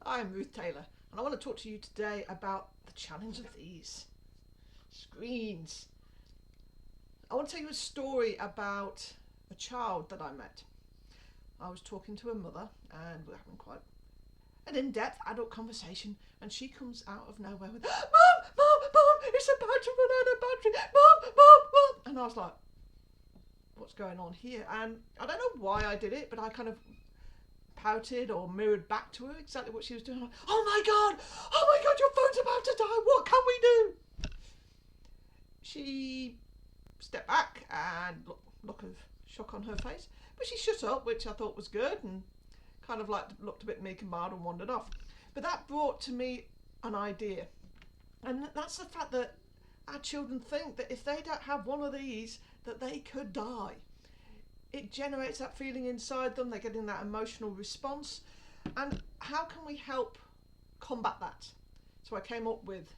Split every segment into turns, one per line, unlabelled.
I'm Ruth Taylor, and I want to talk to you today about the challenge of these screens. I want to tell you a story about a child that I met. I was talking to a mother, and we're having quite an in-depth adult conversation, and she comes out of nowhere with, Mom, it's about to run out of battery, Mom. And I was like, what's going on here? And I don't know why I did it, but I kind of pouted or mirrored back to her exactly what she was doing. Like, oh my god, your phone's about to die, what can we do? She stepped back and look of shock on her face, but she shut up, which I thought was good, and kind of like looked a bit meek and mild and wandered off. But that brought to me an idea, and that's the fact that our children think that if they don't have one of these, that they could die. It generates that feeling inside them, they're getting that emotional response. And how can we help combat that? So I came up with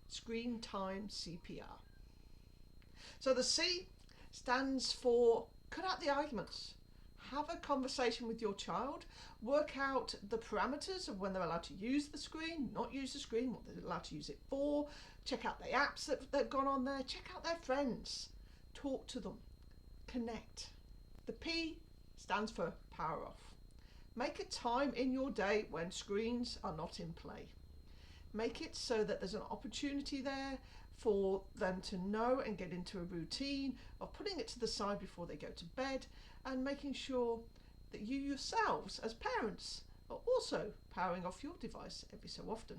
Screen Time CPR. So the C stands for cut out the arguments. Have a conversation with your child, work out the parameters of when they're allowed to use the screen, not use the screen, what they're allowed to use it for, check out the apps that they've gone on there, check out their friends, talk to them, connect. The P stands for power off. Make a time in your day when screens are not in play. Make it so that there's an opportunity there for them to know and get into a routine of putting it to the side before they go to bed, and making sure that you yourselves as parents are also powering off your device every so often.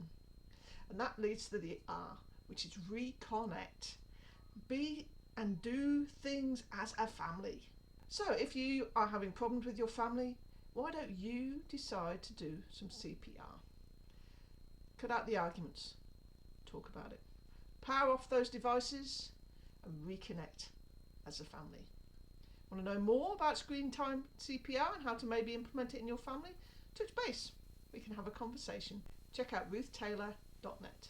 And that leads to the R, which is reconnect. Be and do things as a family. So if you are having problems with your family, why don't you decide to do some CPR? Cut out the arguments, talk about it. Power off those devices and reconnect as a family. Want to know more about Screen Time CPR and how to maybe implement it in your family? Touch base. We can have a conversation. Check out ruthtaylor.net.